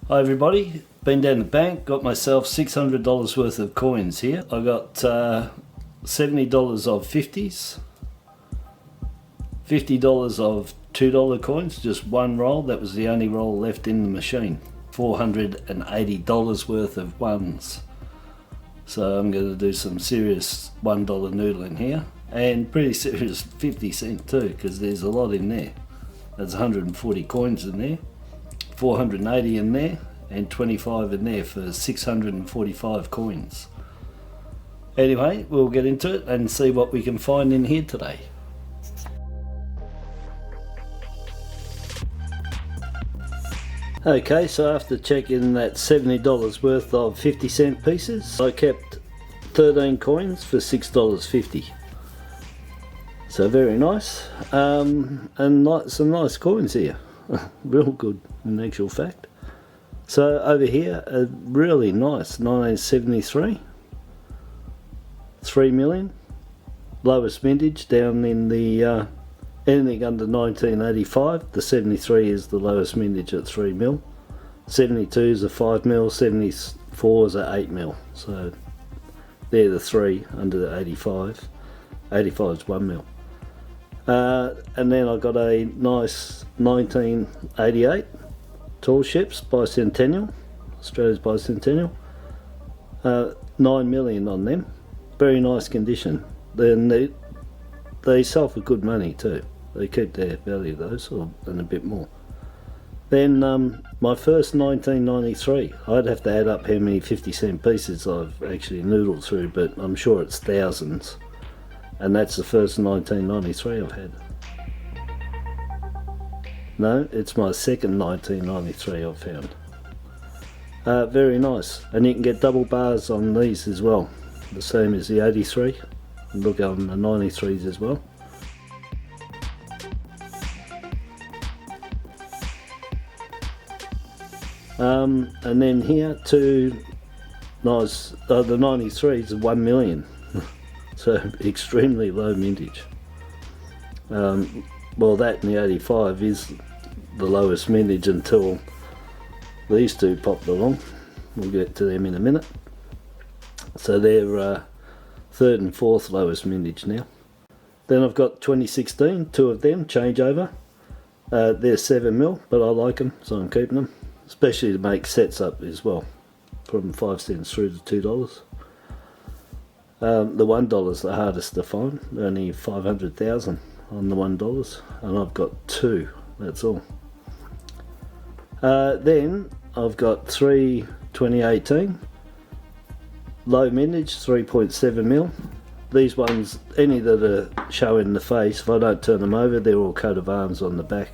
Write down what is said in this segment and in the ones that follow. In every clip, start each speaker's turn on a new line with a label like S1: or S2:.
S1: Hi everybody, been down the bank, got myself $600 worth of coins here. I got $70 of 50s, $50 of $2 coins, just one roll. That was the only roll left in the machine. $480 worth of ones. So I'm going to do some serious $1 noodling here, and pretty serious 50 cent too, because there's a lot in there. There's 140 coins in there, 480 in there, and 25 in there for 645 coins. Anyway, we'll get into it and see what we can find in here today. Okay, so after checking that $70 worth of 50 cent pieces, I kept 13 coins for $6.50. So very nice, and some nice coins here. Real good in actual fact. So over here, a really nice 1973, 3 million, lowest vintage down in the anything under 1985. The 73 is the lowest vintage at 3 mil, 72 is a 5 mil, 74 is a 8 mil. So they're the three under the 85. 85 is 1 mil. And then I got a nice 1988 tall ships bicentennial, Australia's bicentennial, 9 million on them, very nice condition. Then they sell for good money too. They keep their value those, and a bit more. Then my first 1993, I'd have to add up how many 50 cent pieces I've actually noodled through, but I'm sure it's thousands. And that's the first 1993 I've had. No, it's my second 1993 I've found. Very nice, and you can get double bars on these as well, the same as the 83. Look on the 93s as well. And then here two nice, the 93s are 1 million. So extremely low mintage. Well, that and the 85 is the lowest mintage until these two popped along. We'll get to them in a minute. So they're third and fourth lowest mintage now. Then I've got 2016, two of them, changeover. They're 7 mil, but I like them, so I'm keeping them. Especially to make sets up as well, from 5 cents through to $2. The $1's the hardest to find, only 500,000 on the $1, and I've got two, that's all. Then I've got 3 2018, low mintage, 3.7 mil. These ones, any that are showing the face, if I don't turn them over, they're all coat of arms on the back.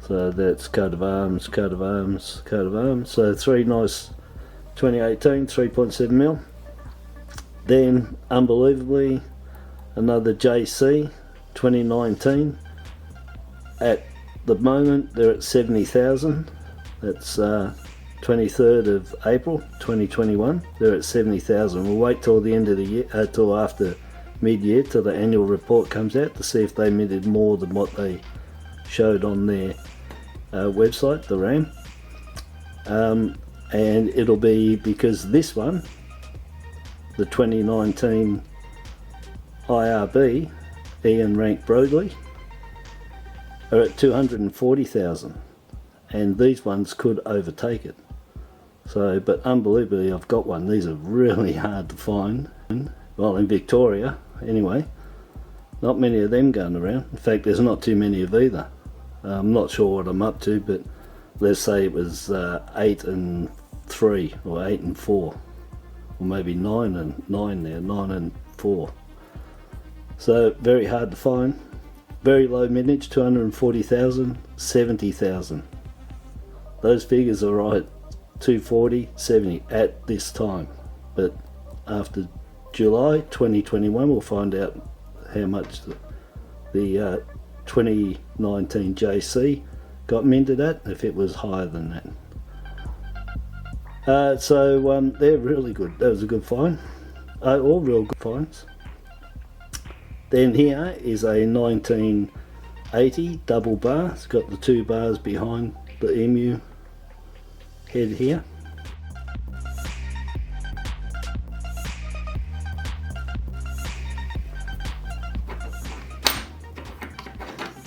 S1: So that's coat of arms, coat of arms, coat of arms. So 3 nice 2018, 3.7 mil. Then, unbelievably, another JC 2019. At the moment, they're at 70,000. That's 23rd of April 2021. They're at 70,000. We'll wait till the end of the year, till after mid-year, till the annual report comes out to see if they minted more than what they showed on their website, the RAM. And it'll be because this one, the 2019 IRB, Ian Rank Broadley, are at 240,000, and these ones could overtake it. So, but unbelievably, I've got one. These are really hard to find. Well, in Victoria, anyway, not many of them going around. In fact, there's not too many of either. I'm not sure what I'm up to, but let's say it was 8 and 3 or 8 and 4. Or maybe 9 and 9 there, 9 and 4. So very hard to find. Very low mintage, 240,000, 70,000. Those figures are right, 240, 70 at this time. But after July 2021, we'll find out how much the 2019 JC got minted at, if it was higher than that. So they're really good. That was a good find. All real good finds. Then here is a 1980 double bar. It's got the 2 bars behind the emu head here.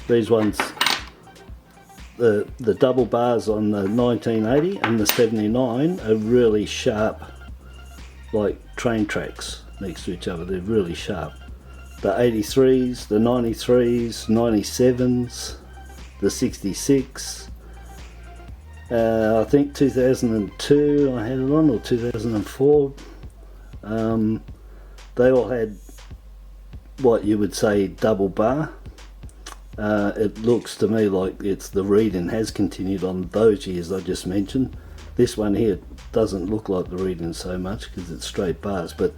S1: These ones, the double bars on the 1980 and the 79 are really sharp, like train tracks next to each other. They're really sharp. The 83s, the 93s, 97s, the 66, I think 2002 I had it on, or 2004. They all had what you would say double bar. It looks to me like it's the reading has continued on those years I just mentioned. This one here doesn't look like the reading so much because it's straight bars, but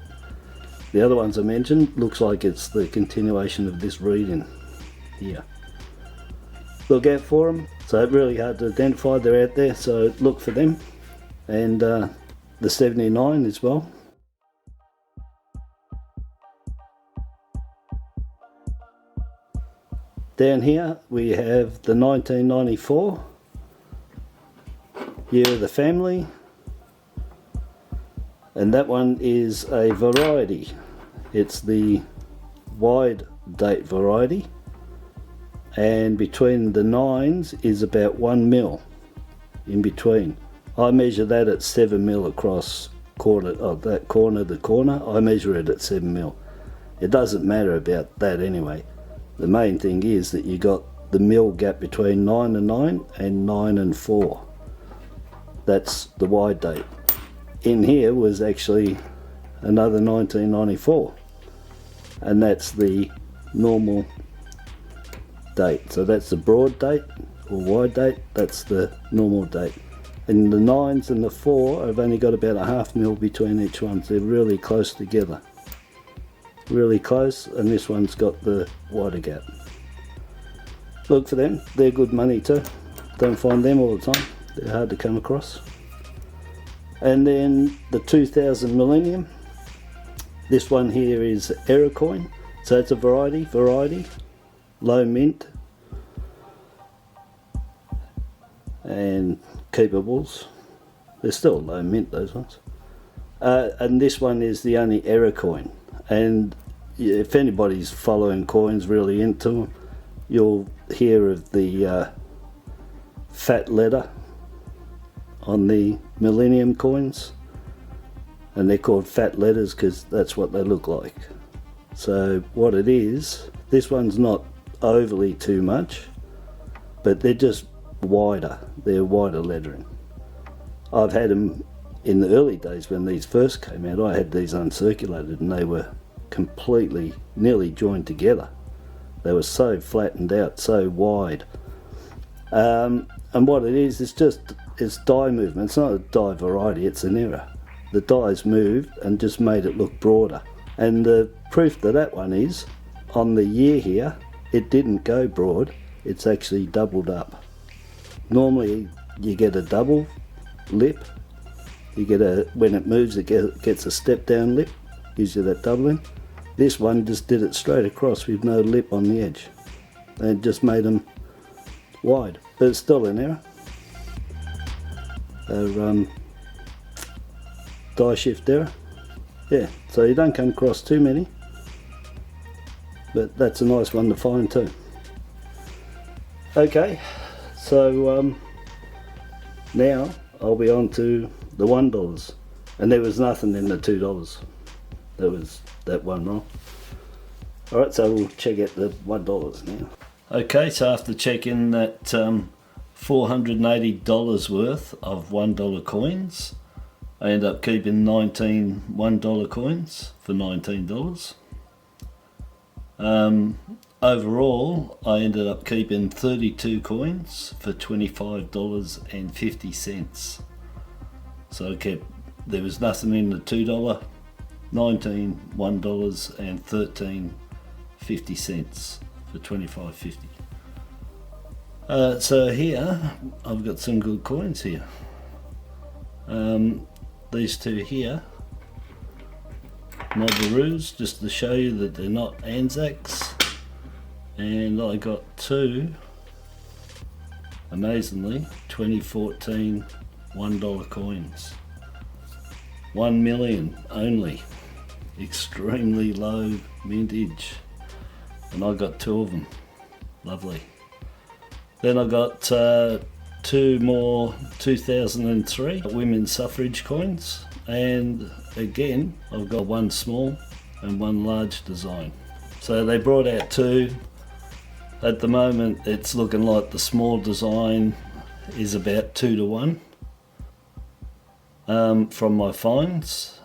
S1: the other ones I mentioned looks like it's the continuation of this reading here. Look out for them. So it's really hard to identify. They're out there, so look for them. And the 79 as well. Down here we have the 1994, Year of the Family, and that one is a variety. It's the wide date variety, and between the 9s is about 1 mil in between. I measure that at 7 mil across corner, that corner to corner. I measure it at 7 mil. It doesn't matter about that anyway. The main thing is that you got the mil gap between 9 and 9 and 9 and 4. That's the wide date. In here was actually another 1994, and that's the normal date. So that's the broad date or wide date, that's the normal date. And the 9s and the 4 have only got about a half mil between each one. So they're really close together. Really close, and this one's got the wider gap. Look for them, they're good money too. Don't find them all the time, they're hard to come across. And then the 2000 Millennium. This one here is error coin, so it's a variety, low mint, and keepables. They're still low mint, those ones. And this one is the only error coin. And if anybody's following coins, really into them, you'll hear of the fat letter on the Millennium coins, and they're called fat letters because that's what they look like. So what it is, this one's not overly too much, but they're just wider. They're wider lettering. I've had them in the early days when these first came out. I had these uncirculated and they were completely, nearly joined together. They were so flattened out, so wide. And what it is, it's die movement. It's not a die variety, it's an error. The die's moved and just made it look broader. And the proof that that one is, on the year here, it didn't go broad, it's actually doubled up. Normally you get a double lip, you get when it moves it gets a step down lip, gives you that doubling. This one just did it straight across with no lip on the edge, and it just made them wide, but it's still an error. Die shift error. Yeah, so you don't come across too many, but that's a nice one to find too. Okay, so now I'll be on to the $1, and there was nothing in the $2. There was that one wrong. Alright, so we'll check out the $1 now. Okay, so after checking that $480 worth of $1 coins, I end up keeping 19 $1 coins for $19. Overall, I ended up keeping 32 coins for $25.50. So I kept, there was nothing in the $2, 19 $1 and 13 50 cents for $25.50. So here I've got some good coins here. These two here, Nobaroos, just to show you that they're not Anzacs. And I got two, amazingly, 2014 $1 coins. 1 million only. Extremely low mintage. And I got 2 of them. Lovely. Then I got 2 more 2003 women's suffrage coins. And again, I've got 1 small and 1 large design. So they brought out 2. At the moment, it's looking like the small design is about 2 to 1 from my finds.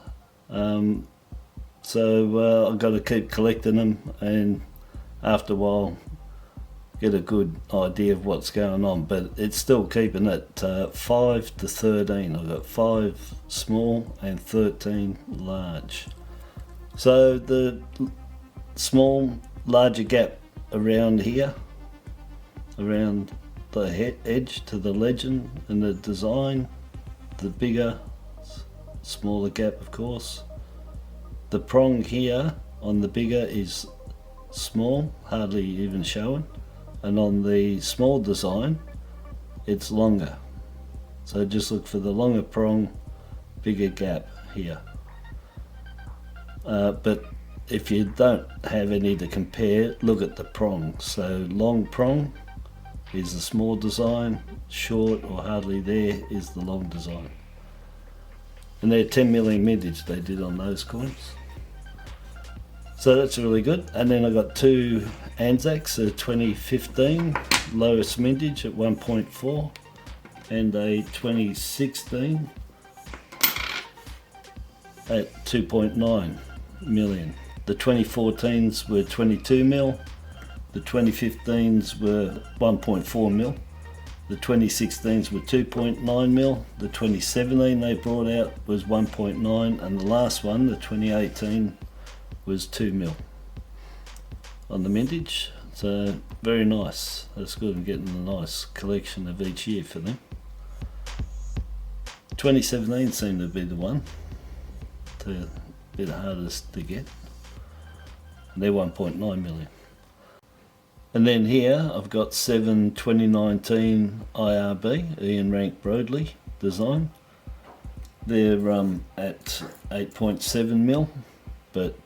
S1: So I've got to keep collecting them, and after a while get a good idea of what's going on, but it's still keeping it 5 to 13. I've got 5 small and 13 large. So the small, larger gap around here, around the edge to the legend and the design, the bigger, smaller gap of course. The prong here on the bigger is small, hardly even showing, and on the small design it's longer. So just look for the longer prong, bigger gap here. But if you don't have any to compare, look at the prong. So long prong is the small design, short or hardly there is the long design. And they're 10 million mintage they did on those coins. So that's really good. And then I got 2 Anzacs, a 2015 lowest mintage at 1.4 and a 2016 at 2.9 million. The 2014s were 22 mil, the 2015s were 1.4 mil, the 2016s were 2.9 mil, the 2017 they brought out was 1.9, and the last one, the 2018, was 2 mil on the mintage. So very nice. That's good. I'm getting a nice collection of each year for them. 2017 seemed to be the one, a bit hardest to get. They're 1.9 million. And then here I've got 7 2019 IRB Ian Rank Broadley design. They're at 8.7 mil, but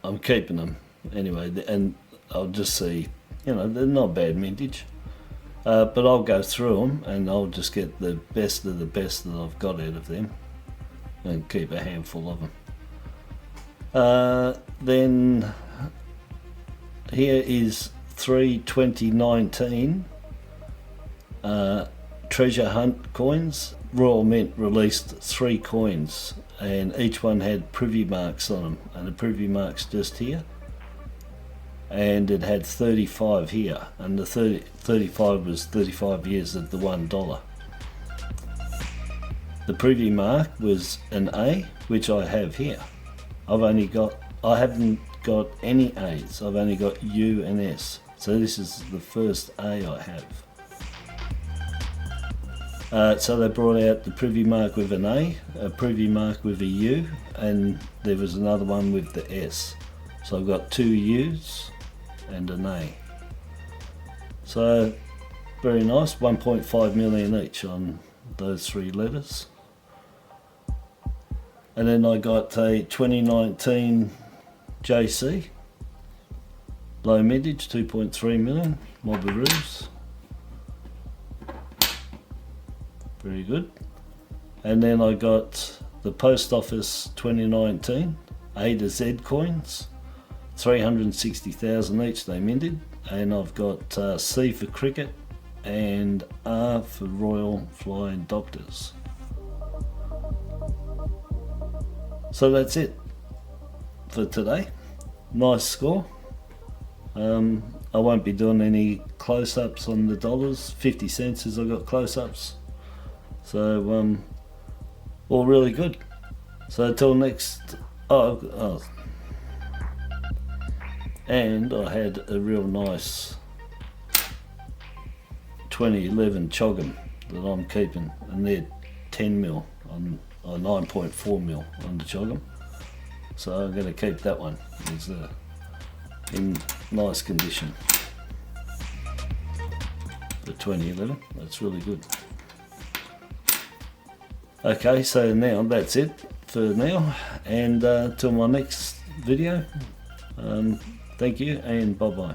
S1: I'm keeping them anyway, and I'll just see, you know, they're not bad mintage, but I'll go through them and I'll just get the best of the best that I've got out of them and keep a handful of them. Then here is 3 2019 treasure hunt coins. Royal Mint released 3 coins and each one had privy marks on them, and the privy marks just here, and it had 35 here, and the 35 was 35 years of the $1. The privy mark was an A, which I have here. I haven't got any A's, I've only got U and S. So this is the first A I have. So they brought out the privy mark with an A privy mark with a U, and there was another one with the S. So I've got 2 U's and an A. So very nice, 1.5 million each on those 3 letters. And then I got a 2019 JC, low mintage, 2.3 million, Mobaroos. Very good. And then I got the Post Office 2019 A to Z coins, 360,000 each they minted. And I've got C for cricket and R for Royal Flying Doctors. So that's it for today. Nice score. I won't be doing any close-ups on the dollars. 50 cents as I got close-ups. So all really good. So until next. And I had a real nice 2011 Choggum that I'm keeping, and they're 10 mil on 9.4 mil on the Choggum. So I'm going to keep that one. It's in nice condition for 2011. That's really good. Okay, so now that's it for now, and till my next video, thank you and bye bye.